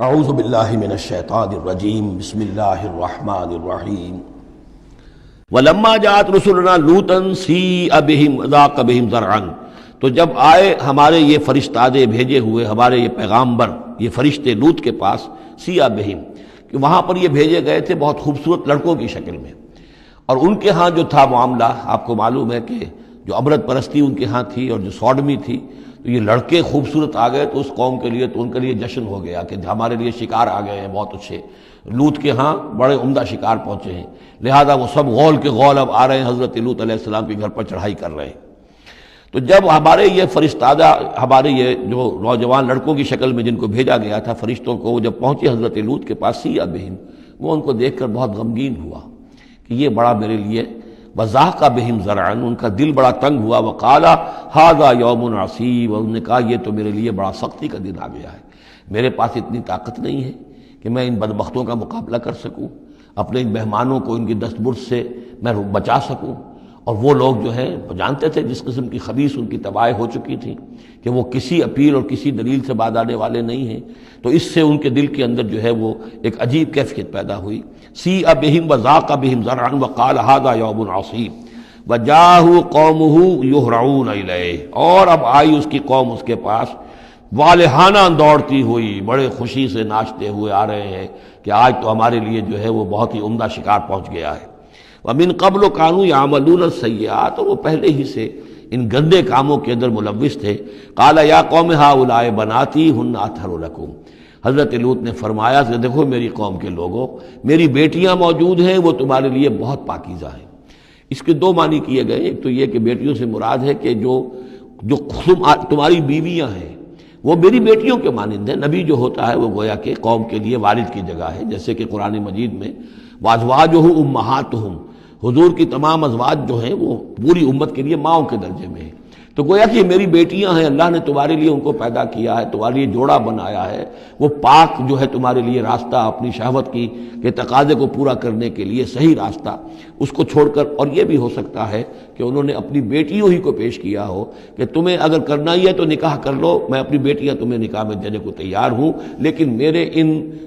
اعوذ باللہ من الشیطان الرجیم بسم اللہ الرحمن الرحیم ولما جاءت رسلنا لوطا سیء بہم ضاق بہم ذرعا، تو جب آئے ہمارے یہ فرشتادے بھیجے ہوئے، ہمارے یہ پیغامبر، یہ فرشتے لوط کے پاس، سیء بہم کہ وہاں پر یہ بھیجے گئے تھے بہت خوبصورت لڑکوں کی شکل میں، اور ان کے ہاں جو تھا معاملہ آپ کو معلوم ہے کہ جو عبرت پرستی ان کے ہاں تھی اور جو سوڈمی تھی، تو یہ لڑکے خوبصورت آ گئے تو اس قوم کے لیے تو ان کے لیے جشن ہو گیا کہ ہمارے لیے شکار آ گئے ہیں بہت اچھے، لوط کے ہاں بڑے عمدہ شکار پہنچے ہیں، لہذا وہ سب غول کے غول اب آ رہے ہیں حضرت لوط علیہ السلام کے گھر پر چڑھائی کر رہے ہیں۔ تو جب ہمارے یہ فرشتادہ، ہمارے یہ جو نوجوان لڑکوں کی شکل میں جن کو بھیجا گیا تھا فرشتوں کو، وہ جب پہنچے حضرت لوط کے پاس، سیء بہم، وہ ان کو دیکھ کر بہت غمگین ہوا کہ یہ بڑا میرے لیے، وضاق بہم ذرعا، ان کا دل بڑا تنگ ہوا، وقال ھذا یوم عصیب، اور انہوں نے کہا یہ تو میرے لیے بڑا سختی کا دن آ گیا ہے، میرے پاس اتنی طاقت نہیں ہے کہ میں ان بدبختوں کا مقابلہ کر سکوں، اپنے ان مہمانوں کو ان کی دستبرد سے میں بچا سکوں، اور وہ لوگ جو ہیں جانتے تھے جس قسم کی خبیث ان کی تباہی ہو چکی تھی کہ وہ کسی اپیل اور کسی دلیل سے باز آنے والے نہیں ہیں، تو اس سے ان کے دل کے اندر جو ہے وہ ایک عجیب کیفیت پیدا ہوئی۔ سیء بہم وضاق بہم ذرعا وقال ھذا یوم عصیب وجاءہ قومہ یہرعون الیہ، اور اب آئی اس کی قوم اس کے پاس والہانہ دوڑتی ہوئی، بڑے خوشی سے ناچتے ہوئے آ رہے ہیں کہ آج تو ہمارے لیے جو ہے وہ بہت ہی عمدہ شکار پہنچ گیا ہے۔ وَمِن قَبْلُ كَانُوا يَعْمَلُونَ السَّيِّئَاتِ، اور وہ پہلے ہی سے ان گندے کاموں کے اندر ملوث تھے۔ قَالَ يَا قَوْمِ هَؤُلَاءِ بَنَاتِي هُنَّ أَطْهَرُ لَكُمْ، حضرت لوط نے فرمایا کہ دیکھو میری قوم کے لوگوں، میری بیٹیاں موجود ہیں، وہ تمہارے لیے بہت پاکیزہ ہیں۔ اس کے دو معنی کیے گئے، ایک تو یہ کہ بیٹیوں سے مراد ہے کہ جو تمہاری بیویاں ہیں وہ میری بیٹیوں کے مانند ہیں۔ نبی جو ہوتا ہے وہ گویا کہ قوم کے لیے والد کی جگہ ہے، جیسے کہ قرآن مجید میں وَأَزْوَاجُهُ أُمَّهَاتُهُمْ، حضور کی تمام ازواج جو ہیں وہ پوری امت کے لیے ماؤں کے درجے میں ہیں، تو گویا کہ یہ میری بیٹیاں ہیں، اللہ نے تمہارے لیے ان کو پیدا کیا ہے، تمہارے لیے جوڑا بنایا ہے، وہ پاک جو ہے تمہارے لیے راستہ اپنی شہوت کی کے تقاضے کو پورا کرنے کے لیے صحیح راستہ اس کو چھوڑ کر، اور یہ بھی ہو سکتا ہے کہ انہوں نے اپنی بیٹیوں ہی کو پیش کیا ہو کہ تمہیں اگر کرنا ہی ہے تو نکاح کر لو، میں اپنی بیٹیاں تمہیں نکاح میں دینے کو تیار ہوں، لیکن میرے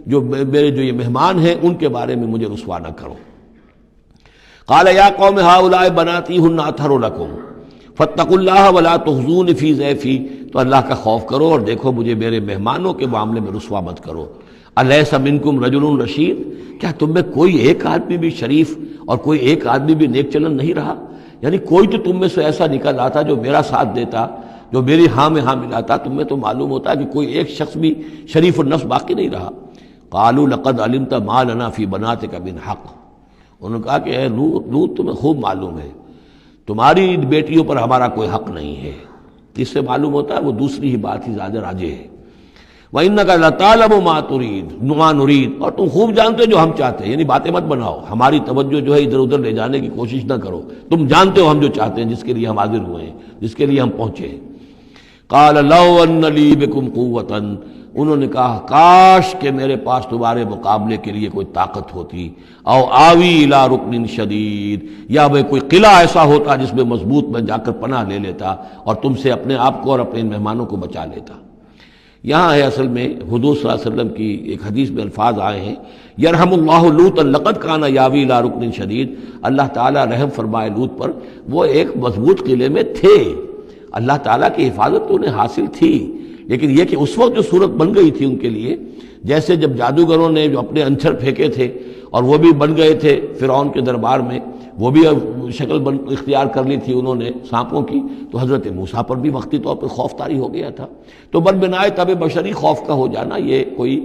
جو یہ مہمان ہیں ان کے بارے میں مجھے رسوا نہ کرو۔ قال یا قوم هؤلاء بناتی ہن اطہر لکم فاتقوا اللہ ولا تخزون فی ضیفی، تو اللہ کا خوف کرو اور دیکھو مجھے میرے مہمانوں کے معاملے میں رسوا مت کرو۔ الیس منکم رجل رشید، کیا تم میں کوئی ایک آدمی بھی شریف اور کوئی ایک آدمی بھی نیک چلن نہیں رہا؟ یعنی کوئی تو تم میں سے ایسا نکل آتا جو میرا ساتھ دیتا، جو میری ہاں میں ہاں ملاتا، تم میں تو معلوم ہوتا کہ کوئی ایک شخص بھی شریف النفس باقی نہیں رہا۔ قالوا لقد علمت ما لنا فی بناتک من حق، انہوں نے کہا کہ اے لوط تمہیں خوب معلوم ہے تمہاری بیٹیوں پر ہمارا کوئی حق نہیں ہے۔ اس سے معلوم ہوتا ہے وہ دوسری ہی بات ہی زیادہ راجح ہے۔ وَإِنَّكَ لَتَعْلَمُ مَا نُرِيدُ، اور تم خوب جانتے جو ہم چاہتے ہیں، یعنی باتیں مت بناؤ، ہماری توجہ جو ہے ادھر ادھر لے جانے کی کوشش نہ کرو، تم جانتے ہو ہم جو چاہتے ہیں، جس کے لیے ہم حاضر ہوئے ہیں، جس کے لیے ہم پہنچے ہیں۔ قَالَ لَوْ أَنَّ لِي بِكُمْ قُوَّةً، انہوں نے کہا کاش کہ میرے پاس تمہارے مقابلے کے لیے کوئی طاقت ہوتی، او آوی الی رکن شدید، یا وہ کوئی قلعہ ایسا ہوتا جس میں مضبوط میں جا کر پناہ لے لیتا اور تم سے اپنے آپ کو اور اپنے مہمانوں کو بچا لیتا۔ یہاں ہے اصل میں حضور صلی اللہ علیہ وسلم کی ایک حدیث میں الفاظ آئے ہیں، یرحم اللہ لوطا لقد کان یاوی الی رکن شدید، اللہ تعالیٰ رحم فرمائے لوط پر، وہ ایک مضبوط قلعے میں تھے، اللہ تعالیٰ کی حفاظت تو انہیں حاصل تھی، لیکن یہ کہ اس وقت جو صورت بن گئی تھی ان کے لیے، جیسے جب جادوگروں نے جو اپنے انچھر پھینکے تھے اور وہ بھی بن گئے تھے فرعون کے دربار میں، وہ بھی شکل اختیار کر لی تھی انہوں نے سانپوں کی، تو حضرت موسیٰ پر بھی وقتی طور پر خوف طاری ہو گیا تھا۔ تو بربنائے طب بشری خوف کا ہو جانا یہ کوئی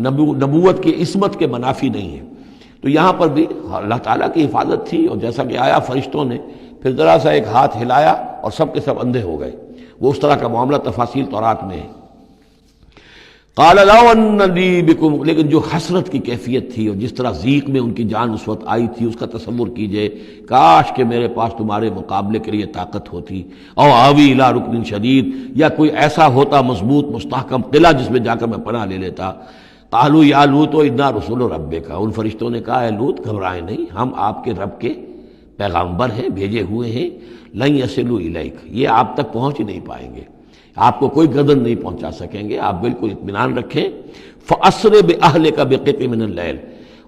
نبوت کی عصمت کے منافی نہیں ہے۔ تو یہاں پر بھی اللہ تعالیٰ کی حفاظت تھی، اور جیسا کہ آیا فرشتوں نے پھر ذرا سا ایک ہاتھ ہلایا اور سب کے سب اندھے ہو گئے، وہ اس طرح کا معاملہ تفاصیل تورات میں ہے۔ قال لو ان لی بکم، لیکن جو حسرت کی کیفیت تھی اور جس طرح ضیق میں ان کی جان اس وقت آئی تھی، اس کا تصور کیجئے، کاش کہ میرے پاس تمہارے مقابلے کے لیے طاقت ہوتی، او آوی الی رکن شدید، یا کوئی ایسا ہوتا مضبوط مستحکم قلعہ جس میں جا کر میں پناہ لے لیتا۔ قالوا یا لوط انا رسول ربک، ان فرشتوں نے کہا اے لوط گھبرائیں نہیں، ہم آپ کے رب کے پیغامبر ہیں، بھیجے ہوئے ہیں، لن یصلوا الیک، یہ آپ تک پہنچ ہی نہیں پائیں گے۔ آپ کو کوئی گردن نہیں پہنچا سکیں گے، آپ بالکل اطمینان رکھیں۔ فَأَسْرِ بِأَهْلِكَ بِقِطْعٍ مِّنَ اللَّيْلِ،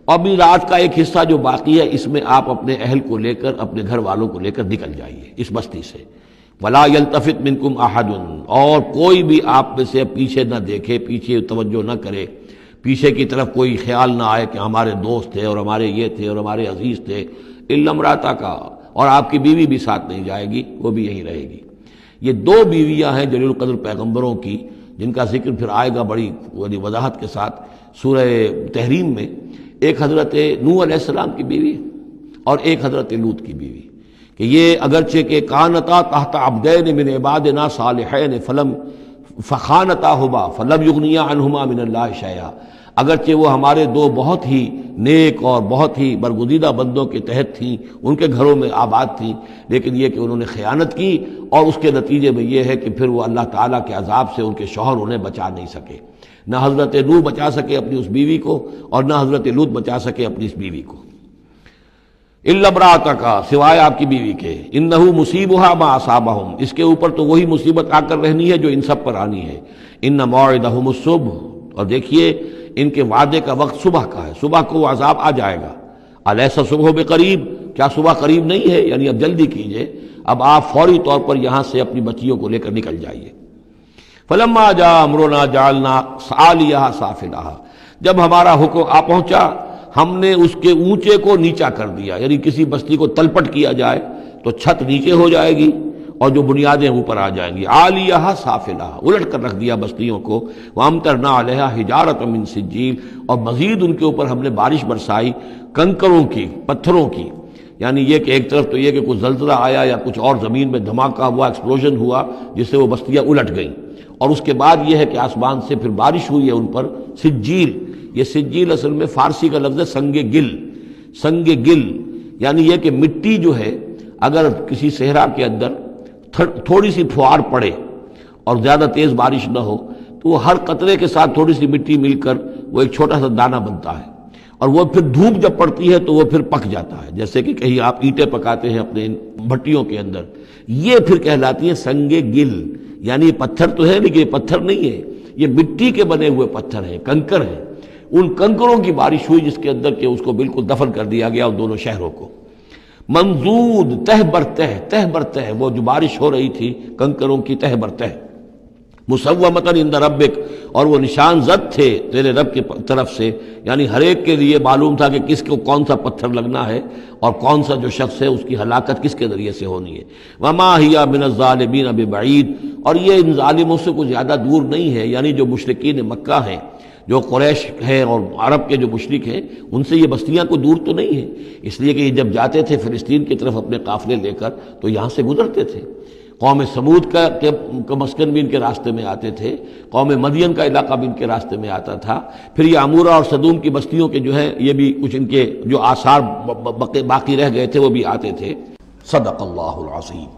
اور بھی رات کا ایک حصہ جو باقی ہے اس میں آپ اپنے اہل کو لے کر، اپنے گھر والوں کو لے کر نکل جائیے اس بستی سے۔ وَلَا يَلْتَفِتْ مِنْكُمْ أَحَدٌ، اور کوئی بھی آپ میں سے پیچھے نہ دیکھے، پیچھے توجہ نہ کرے، پیچھے کی طرف کوئی خیال نہ آئے کہ ہمارے دوست تھے اور ہمارے یہ تھے اور ہمارے عزیز تھے، إِلَّا امْرَأَتَكَ، اور آپ کی بیوی بھی ساتھ نہیں جائے گی، وہ بھی یہیں رہے گی۔ یہ دو بیویاں ہیں جلیل القدر پیغمبروں کی، جن کا ذکر پھر آئے گا بڑی وضاحت کے ساتھ سورہ تحریم میں۔ ایک حضرت نوح علیہ السلام کی بیوی اور ایک حضرت لوط کی بیوی، کہ یہ اگرچہ کہ کانتا تحت عبدین من عبادنا صالحین فخانتاہما فلم یغنیا عنہما من اللہ شیئا، اگرچہ وہ ہمارے دو بہت ہی نیک اور بہت ہی برگزیدہ بندوں کے تحت تھیں، ان کے گھروں میں آباد تھیں، لیکن یہ کہ انہوں نے خیانت کی، اور اس کے نتیجے میں یہ ہے کہ پھر وہ اللہ تعالیٰ کے عذاب سے ان کے شوہر انہیں بچا نہیں سکے۔ نہ حضرت نوح بچا سکے اپنی اس بیوی کو، اور نہ حضرت لوط بچا سکے اپنی اس بیوی کو۔ الا امرأتک، سوائے آپ کی بیوی کے، انہ مصیبھا ما اصابہم، اس کے اوپر تو وہی مصیبت آ کر رہنی ہے جو ان سب پر آنی ہے۔ ان موعدہم الصبح، اور دیکھیے ان کے وعدے کا وقت صبح کا ہے، صبح کو وہ عذاب آ جائے گا۔ الیس الصبح بقریب، کیا صبح قریب نہیں ہے؟ یعنی اب جلدی کیجئے، اب آپ فوری طور پر یہاں سے اپنی بچیوں کو لے کر نکل جائیے۔ فلما جاء امرنا جعلنا عالیہا سافلہا، جب ہمارا حکم آ پہنچا ہم نے اس کے اونچے کو نیچا کر دیا، یعنی کسی بستی کو تلپٹ کیا جائے تو چھت نیچے ہو جائے گی اور جو بنیادیں اوپر آ جائیں گی۔ عالیہا سافلہا، الٹ کر رکھ دیا بستیوں کو۔ وامطرنا علیہا حجارۃ من سجیل، اور مزید ان کے اوپر ہم نے بارش برسائی کنکروں کی، پتھروں کی، یعنی یہ کہ ایک طرف تو یہ کہ کچھ زلزلہ آیا یا کچھ اور زمین میں دھماکہ ہوا، ایکسپلوژن ہوا جس سے وہ بستیاں الٹ گئیں، اور اس کے بعد یہ ہے کہ آسمان سے پھر بارش ہوئی ہے ان پر سجیل۔ یہ سجیل اصل میں فارسی کا لفظ ہے سنگ گل، سنگ گل یعنی یہ کہ مٹی جو ہے اگر کسی صحرا کے اندر تھوڑی سی پھوار پڑے اور زیادہ تیز بارش نہ ہو تو وہ ہر قطرے کے ساتھ تھوڑی سی مٹی مل کر وہ ایک چھوٹا سا دانہ بنتا ہے، اور وہ پھر دھوپ جب پڑتی ہے تو وہ پھر پک جاتا ہے، جیسے کہ کہیں آپ اینٹیں پکاتے ہیں اپنے بھٹیوں کے اندر، یہ پھر کہلاتی ہے سنگ گل۔ یعنی یہ پتھر تو ہے لیکن یہ پتھر نہیں ہے، یہ مٹی کے بنے ہوئے پتھر ہیں، کنکر ہیں۔ ان کنکروں کی بارش ہوئی جس کے اندر کہ اس کو بالکل دفن کر دیا گیا ان دونوں شہروں کو۔ منضود، تہ بر تہ، وہ جو بارش ہو رہی تھی کنکروں کی تہ بر تہ۔ مسومۃ عند ربک، اور وہ نشان زد تھے تیرے رب کی طرف سے، یعنی ہر ایک کے لیے معلوم تھا کہ کس کو کون سا پتھر لگنا ہے اور کون سا جو شخص ہے اس کی ہلاکت کس کے ذریعے سے ہونی ہے۔ وما ہی من الظالمین ببعید، اور یہ ان ظالموں سے کچھ زیادہ دور نہیں ہے، یعنی جو مشرکین مکہ ہیں، جو قریش ہیں اور عرب کے جو مشرک ہیں، ان سے یہ بستیاں کو دور تو نہیں ہیں، اس لیے کہ یہ جب جاتے تھے فلسطین کی طرف اپنے قافلے لے کر تو یہاں سے گزرتے تھے۔ قوم سمود کا مسکن بھی ان کے راستے میں آتے تھے، قوم مدین کا علاقہ بھی ان کے راستے میں آتا تھا، پھر یہ عمورہ اور صدوم کی بستیوں کے جو ہے یہ بھی کچھ ان کے جو آثار باقی رہ گئے تھے وہ بھی آتے تھے۔ صدق اللہ العظیم۔